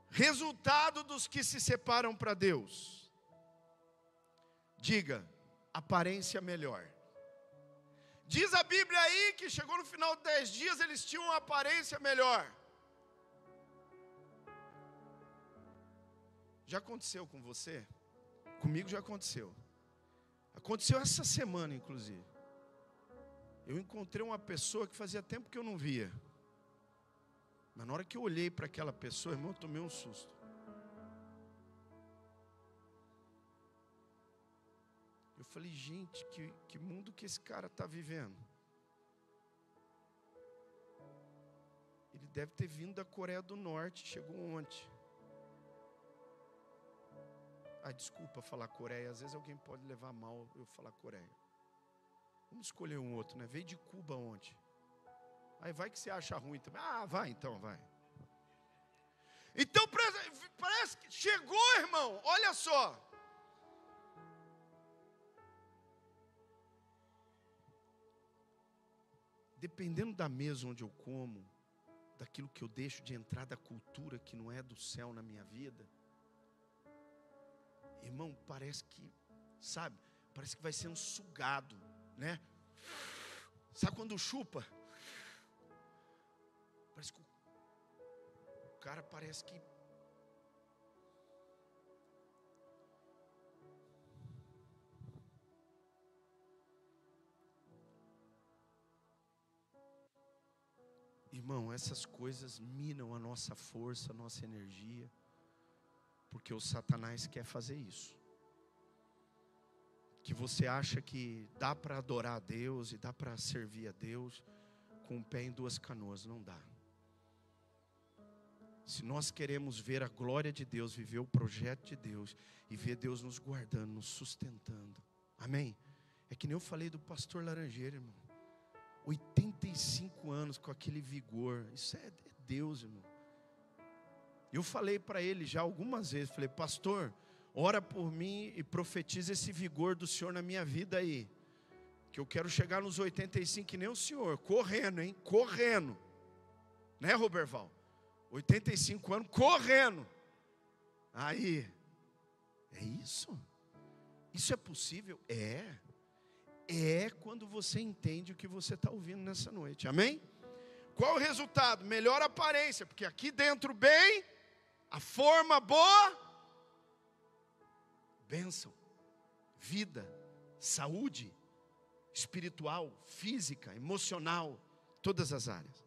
Resultado dos que se separam para Deus. Diga, aparência melhor. Diz a Bíblia aí que chegou no final de 10 dias, eles tinham uma aparência melhor. Já aconteceu com você? Comigo já aconteceu. Aconteceu essa semana, inclusive. Eu encontrei uma pessoa que fazia tempo que eu não via. Mas na hora que eu olhei para aquela pessoa, irmão, eu tomei um susto. Eu falei, gente, que mundo que esse cara está vivendo? Ele deve ter vindo da Coreia do Norte, chegou ontem. Desculpa falar Coreia, às vezes alguém pode levar mal eu falar Coreia. Vamos escolher um outro, né? Veio de Cuba ontem. Aí vai que você acha ruim também. Vai então, vai. Então parece que chegou, irmão, olha só. Dependendo da mesa onde eu como, daquilo que eu deixo de entrar da cultura que não é do céu na minha vida, irmão, parece que vai ser um sugado, né? Sabe quando chupa? Parece que o cara parece que... Irmão, essas coisas minam a nossa força, a nossa energia, porque o Satanás quer fazer isso. Que você acha que dá para adorar a Deus e dá para servir a Deus com o pé em duas canoas, não dá. Se nós queremos ver a glória de Deus, viver o projeto de Deus e ver Deus nos guardando, nos sustentando, amém? É que nem eu falei do pastor Laranjeira, irmão. 85 anos com aquele vigor, isso é Deus, irmão. Eu falei para ele já algumas vezes, falei, pastor, ora por mim e profetiza esse vigor do Senhor na minha vida aí, que eu quero chegar nos 85 que nem o senhor, correndo, hein, correndo, né, Roberval? 85 anos, correndo. Aí, é isso? Isso é possível? É quando você entende o que você está ouvindo nessa noite, amém? Qual o resultado? Melhor aparência, porque aqui dentro bem, a forma boa, bênção, vida, saúde, espiritual, física, emocional, todas as áreas.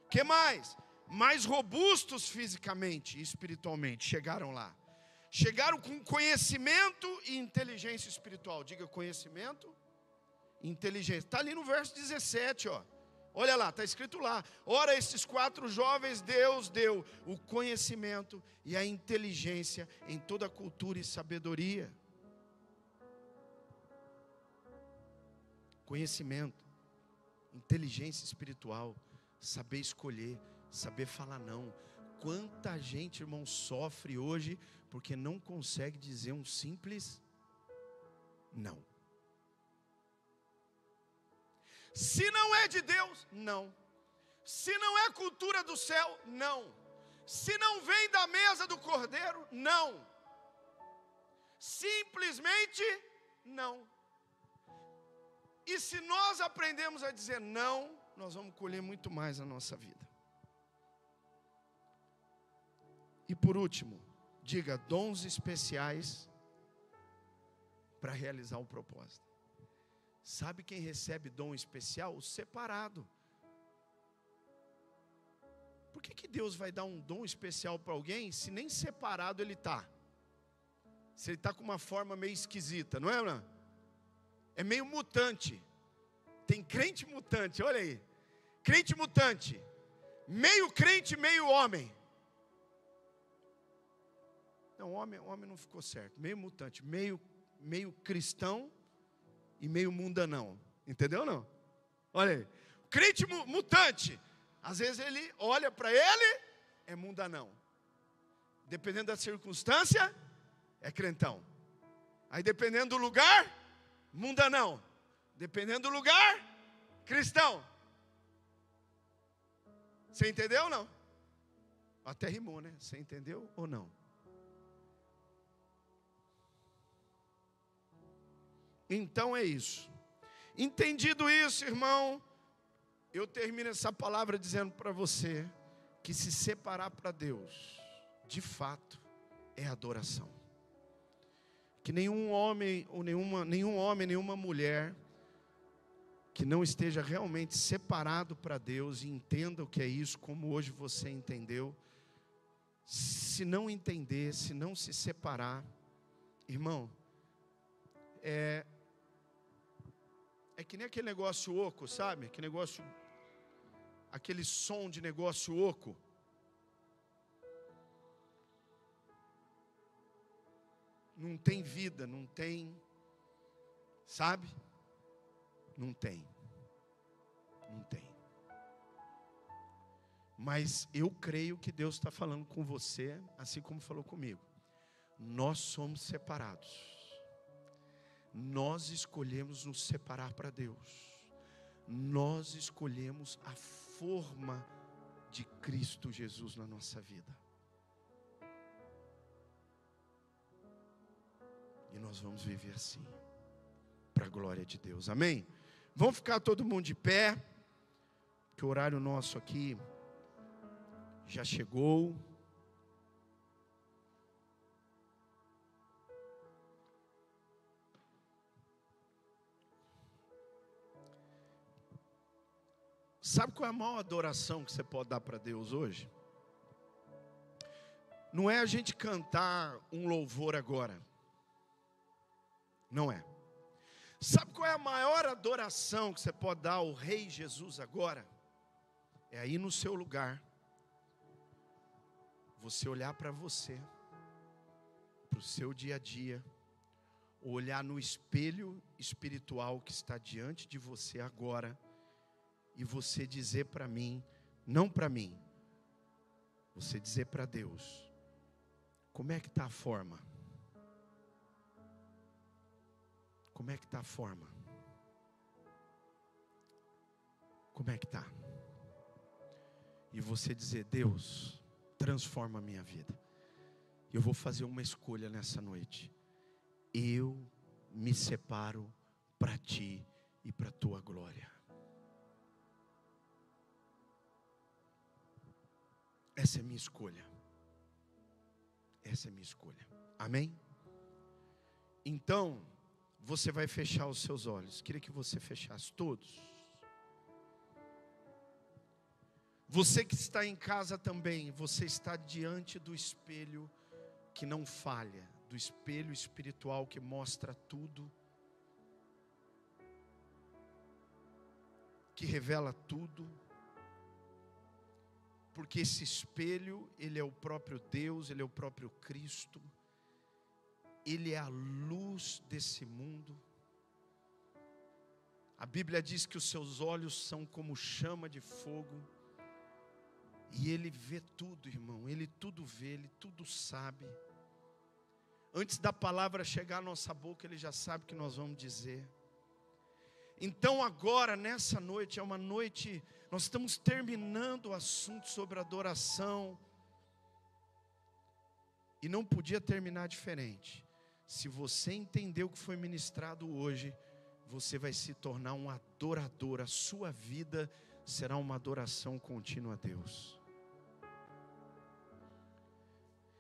O que mais? Mais robustos fisicamente e espiritualmente, chegaram lá. chegaram com conhecimento e inteligência espiritual. Diga conhecimento e inteligência. Está ali no verso 17, ó. Olha lá, está escrito lá. Ora, esses 4 jovens Deus deu o conhecimento e a inteligência em toda a cultura e sabedoria. Conhecimento, inteligência espiritual, saber escolher, saber falar não. Quanta gente, irmão, sofre hoje porque não consegue dizer um simples não. Se não é de Deus, não. Se não é cultura do céu, não. Se não vem da mesa do Cordeiro, não. Simplesmente não. E se nós aprendemos a dizer não, nós vamos colher muito mais na nossa vida. E por último, diga dons especiais para realizar o propósito. Sabe quem recebe dom especial? O separado. Por que Deus vai dar um dom especial para alguém se nem separado ele está? Se ele está com uma forma meio esquisita, não é, não? É meio mutante. Tem crente mutante, olha aí. Crente mutante. Meio crente, meio homem. Não, homem não ficou certo. Meio mutante, meio cristão e meio mundanão. Entendeu não? Olha aí. Crente mutante. Às vezes ele olha para ele, é mundanão. Dependendo da circunstância, é crentão. Aí dependendo do lugar, mundanão. Dependendo do lugar, cristão. Você entendeu ou não? Até rimou, né? Você entendeu ou não? Então é isso. Entendido isso, irmão, eu termino essa palavra dizendo para você que se separar para Deus, de fato, é adoração. Que nenhum homem ou nenhuma mulher que não esteja realmente separado para Deus e entenda o que é isso, como hoje você entendeu, se não entender, se não se separar, irmão, é que nem aquele negócio oco, sabe? Aquele som de negócio oco. Não tem vida, não tem, sabe? Não tem. Mas eu creio que Deus está falando com você, assim como falou comigo. Nós somos separados. Nós escolhemos nos separar para Deus. Nós escolhemos a forma de Cristo Jesus na nossa vida. E nós vamos viver assim, para a glória de Deus, amém? Vamos ficar todo mundo de pé, que o horário nosso aqui já chegou. Sabe qual é a maior adoração que você pode dar para Deus hoje? Não é a gente cantar um louvor agora. Não é. Sabe qual é a maior adoração que você pode dar ao Rei Jesus agora? É aí no seu lugar. Você olhar para você, para o seu dia a dia, olhar no espelho espiritual que está diante de você agora, e você dizer para mim, não para mim, você dizer para Deus, como é que está a forma? Como é que está a forma? Como é que está? E você dizer, Deus, transforma a minha vida. Eu vou fazer uma escolha nessa noite. Eu me separo para Ti e para a Tua glória. Essa é a minha escolha. Essa é a minha escolha. Amém? Então, você vai fechar os seus olhos. Queria que você fechasse todos. Você que está em casa também, você está diante do espelho que não falha, do espelho espiritual que mostra tudo, que revela tudo, porque esse espelho, ele é o próprio Deus, ele é o próprio Cristo, ele é a luz desse mundo. A Bíblia diz que os seus olhos são como chama de fogo, e ele vê tudo, irmão, ele tudo vê, ele tudo sabe. Antes da palavra chegar à nossa boca, ele já sabe o que nós vamos dizer. Então agora, nessa noite, é uma noite, nós estamos terminando o assunto sobre adoração, e não podia terminar diferente. Se você entender o que foi ministrado hoje, você vai se tornar um adorador, a sua vida será uma adoração contínua a Deus.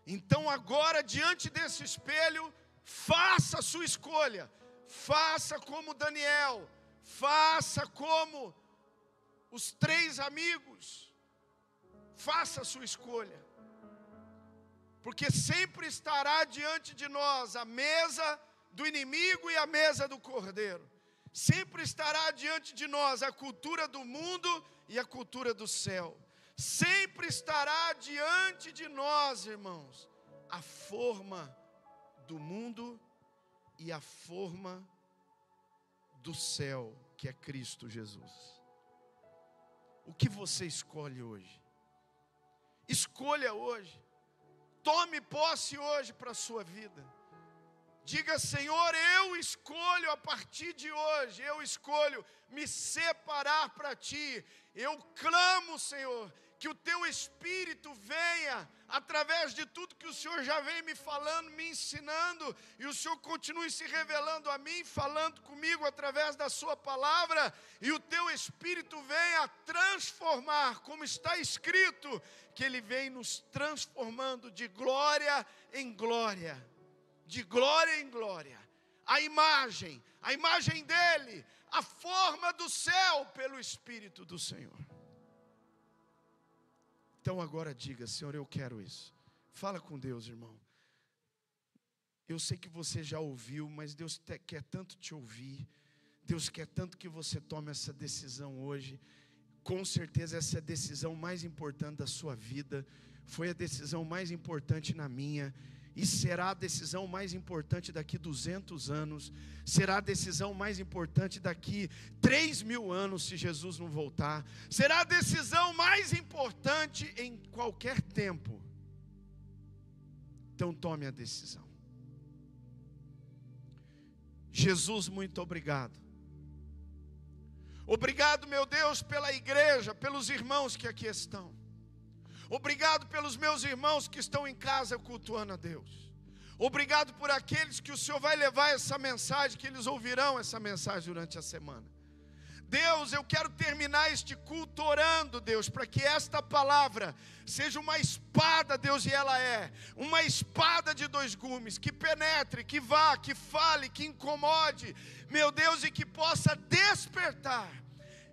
Então agora, diante desse espelho, faça a sua escolha, faça como Daniel, faça como os 3 amigos, faça a sua escolha, porque sempre estará diante de nós a mesa do inimigo e a mesa do cordeiro, sempre estará diante de nós a cultura do mundo e a cultura do céu, sempre estará diante de nós, irmãos, a forma do mundo e a forma do céu, que é Cristo Jesus. O que você escolhe hoje? Escolha hoje, tome posse hoje para a sua vida. Diga: Senhor, eu escolho a partir de hoje, eu escolho me separar para Ti. Eu clamo, Senhor, que o Teu Espírito venha, através de tudo que o Senhor já vem me falando, me ensinando, e o Senhor continue se revelando a mim, falando comigo através da Sua palavra, e o Teu Espírito venha transformar, como está escrito, que Ele vem nos transformando de glória em glória, de glória em glória, a imagem dEle, a forma do céu pelo Espírito do Senhor. Então agora diga: Senhor, eu quero isso. Fala com Deus, irmão. Eu sei que você já ouviu, mas Deus quer tanto te ouvir. Deus quer tanto que você tome essa decisão hoje. Com certeza essa é a decisão mais importante da sua vida. Foi a decisão mais importante na minha. E será a decisão mais importante daqui 200 anos. Será a decisão mais importante daqui 3.000 anos, se Jesus não voltar. Será a decisão mais importante em qualquer tempo. Então tome a decisão. Jesus, muito obrigado. Obrigado, meu Deus, pela igreja, pelos irmãos que aqui estão. Obrigado pelos meus irmãos que estão em casa cultuando a Deus. Obrigado por aqueles que o Senhor vai levar essa mensagem, que eles ouvirão essa mensagem durante a semana. Deus, eu quero terminar este culto orando, Deus, para que esta palavra seja uma espada, Deus, e ela é uma espada de 2 gumes, que penetre, que vá, que fale, que incomode, meu Deus, e que possa despertar.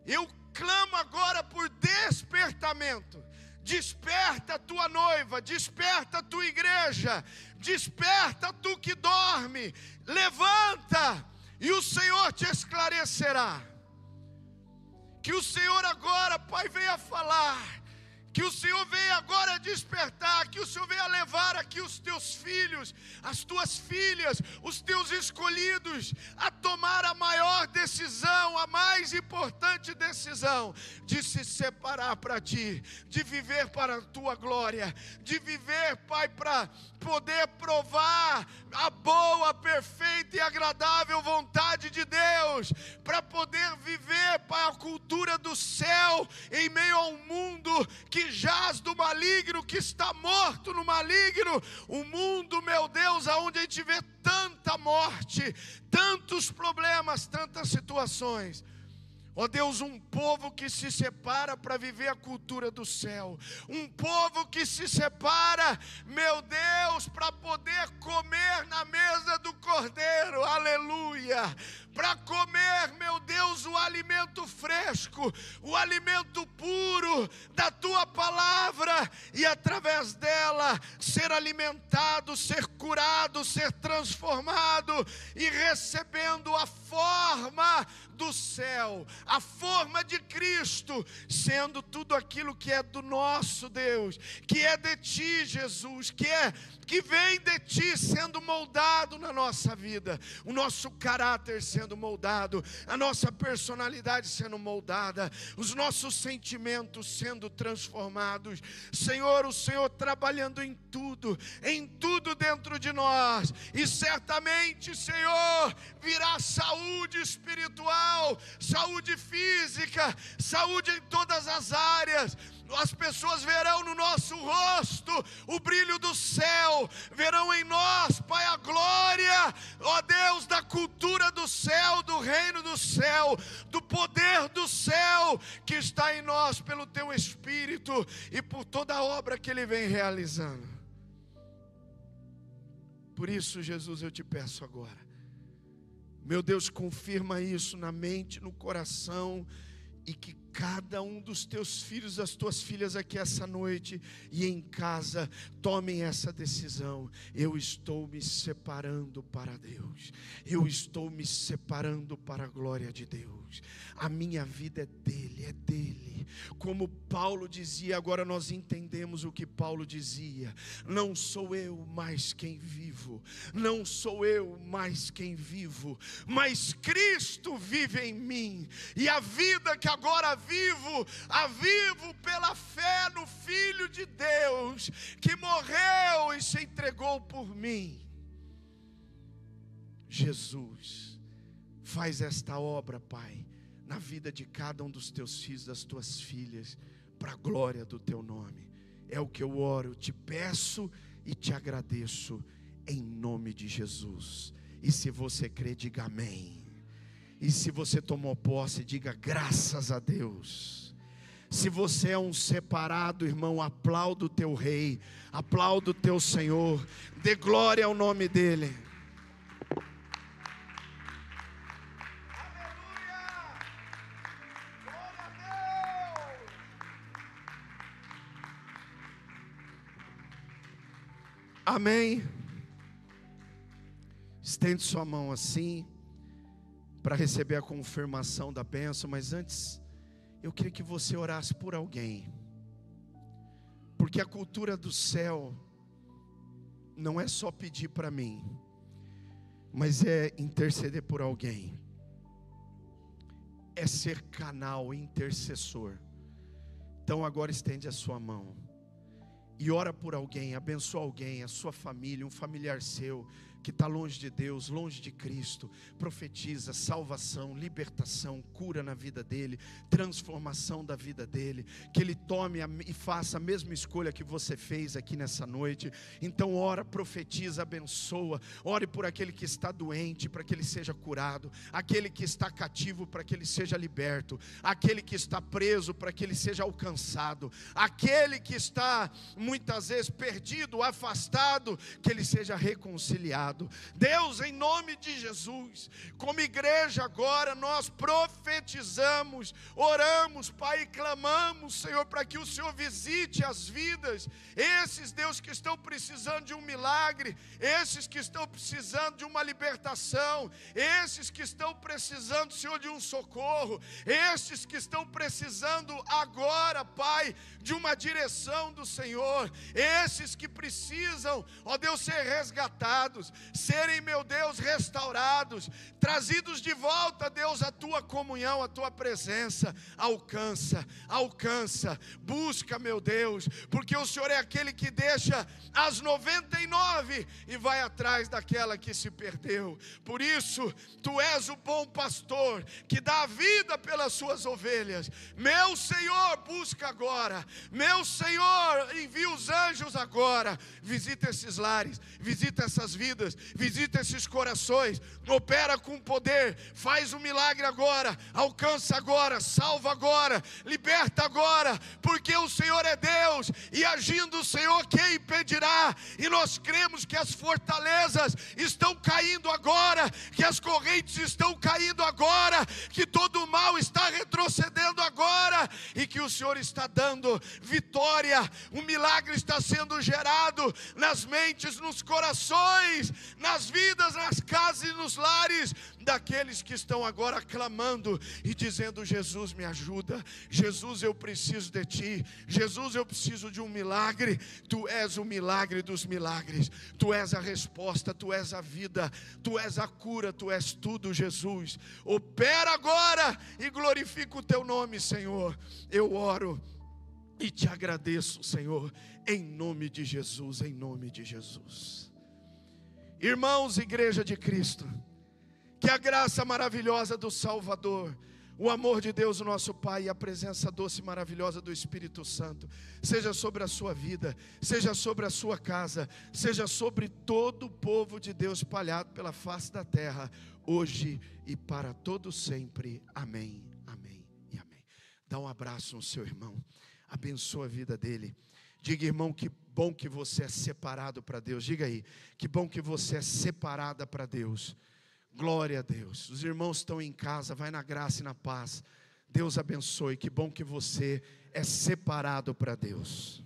Eu clamo agora por despertamento. Desperta a tua noiva, desperta a tua igreja, desperta tu que dorme, levanta e o Senhor te esclarecerá. Que o Senhor agora, Pai, venha falar, que o Senhor venha agora despertar, que o Senhor venha levar aqui os teus filhos, as tuas filhas, os teus escolhidos, a tomar a maior decisão, a mais importante decisão, de se separar para Ti, de viver para a Tua glória, de viver, Pai, para poder provar a boa, perfeita e agradável vontade de Deus, para poder viver, Pai, a cultura do céu, em meio a um mundo que jaz do maligno, que está morto no maligno, um mundo, meu Deus, aonde a gente vê tanta morte, tantos problemas, tantas situações. Ó Deus, um povo que se separa para viver a cultura do céu. Um povo que se separa, meu Deus, para poder comer na mesa do Cordeiro. Aleluia. Para comer, meu Deus, o alimento fresco, o alimento puro da Tua palavra. E através dela ser alimentado, ser curado, ser transformado e recebendo a forma do céu, a forma de Cristo, sendo tudo aquilo que é do nosso Deus, que é de Ti, Jesus, que vem de Ti, sendo moldado na nossa vida, o nosso caráter sendo moldado, a nossa personalidade sendo moldada, os nossos sentimentos sendo transformados. Senhor, o Senhor trabalhando em tudo dentro de nós, e certamente, Senhor, virá saúde espiritual, saúde física, saúde em todas as áreas. As pessoas verão no nosso rosto o brilho do céu, verão em nós, Pai, a glória, ó Deus, da cultura do céu, do reino do céu, do poder do céu, que está em nós pelo Teu Espírito e por toda a obra que Ele vem realizando. Por isso, Jesus, eu te peço agora, meu Deus, confirma isso na mente, no coração, e que cada um dos Teus filhos, das Tuas filhas aqui essa noite e em casa, tomem essa decisão. Eu estou me separando para Deus, eu estou me separando para a glória de Deus. A minha vida é dele, é dele. Como Paulo dizia, agora nós entendemos o que Paulo dizia: não sou eu mais quem vivo, não sou eu mais quem vivo, mas Cristo vive em mim, e a vida que agora vivo, a vivo pela fé no Filho de Deus, que morreu e se entregou por mim. Jesus, faz esta obra, Pai, na vida de cada um dos Teus filhos, das Tuas filhas, para a glória do Teu nome. É o que eu oro, te peço e te agradeço, em nome de Jesus. E se você crê, diga amém. E se você tomou posse, diga graças a Deus. Se você é um separado, irmão, aplauda o teu Rei, aplauda o teu Senhor, dê glória ao nome dEle. Amém. Estende sua mão assim, para receber a confirmação da bênção. Mas antes, eu queria que você orasse por alguém, porque a cultura do céu não é só pedir para mim, mas é interceder por alguém, é ser canal, intercessor. Então agora estende a sua mão e ora por alguém, abençoa alguém, a sua família, um familiar seu que está longe de Deus, longe de Cristo. Profetiza salvação, libertação, cura na vida dele, transformação da vida dele, que ele tome e faça a mesma escolha que você fez aqui nessa noite. Então ora, profetiza, abençoa. Ore por aquele que está doente, para que ele seja curado, aquele que está cativo, para que ele seja liberto, aquele que está preso, para que ele seja alcançado, aquele que está muitas vezes perdido, afastado, que ele seja reconciliado. Deus, em nome de Jesus, como igreja agora nós profetizamos, oramos, Pai, e clamamos, Senhor, para que o Senhor visite as vidas, esses, Deus, que estão precisando de um milagre, esses que estão precisando de uma libertação, esses que estão precisando, Senhor, de um socorro, esses que estão precisando agora, Pai, de uma direção do Senhor, esses que precisam, ó Deus, ser resgatados, serem, meu Deus, restaurados, trazidos de volta, Deus, a Tua comunhão, a Tua presença. Alcança, alcança, busca, meu Deus, porque o Senhor é aquele que deixa as 99 e vai atrás daquela que se perdeu. Por isso, Tu és o bom pastor, que dá a vida pelas suas ovelhas. Meu Senhor, busca agora, meu Senhor, envia os anjos agora, agora, visita esses lares, visita essas vidas, visita esses corações, opera com poder, faz um milagre agora, alcança agora, salva agora, liberta agora, porque o Senhor é Deus, e agindo o Senhor, quem impedirá? E nós cremos que as fortalezas estão caindo agora, que as correntes estão caindo agora, que todo o mal está retrocedendo agora, e que o Senhor está dando vitória. Um milagre está sendo gerado nas mentes, nos corações, nas vidas, nas casas e nos lares daqueles que estão agora clamando e dizendo: Jesus, me ajuda, Jesus, eu preciso de ti, Jesus, eu preciso de um milagre. Tu és o milagre dos milagres, tu és a resposta, tu és a vida, tu és a cura, tu és tudo, Jesus. Opera agora e glorifica o teu nome, Senhor. Eu oro e te agradeço, Senhor, em nome de Jesus, em nome de Jesus. Irmãos, igreja de Cristo, que a graça maravilhosa do Salvador, o amor de Deus, o nosso Pai, e a presença doce e maravilhosa do Espírito Santo, seja sobre a sua vida, seja sobre a sua casa, seja sobre todo o povo de Deus espalhado pela face da terra, hoje e para todo sempre. Amém, amém e amém. Dá um abraço no seu irmão, abençoa a vida dele. Diga: irmão, que bom que você é separado para Deus. Diga aí: que bom que você é separada para Deus. Glória a Deus. Os irmãos estão em casa, vai na graça e na paz. Deus abençoe. Que bom que você é separado para Deus.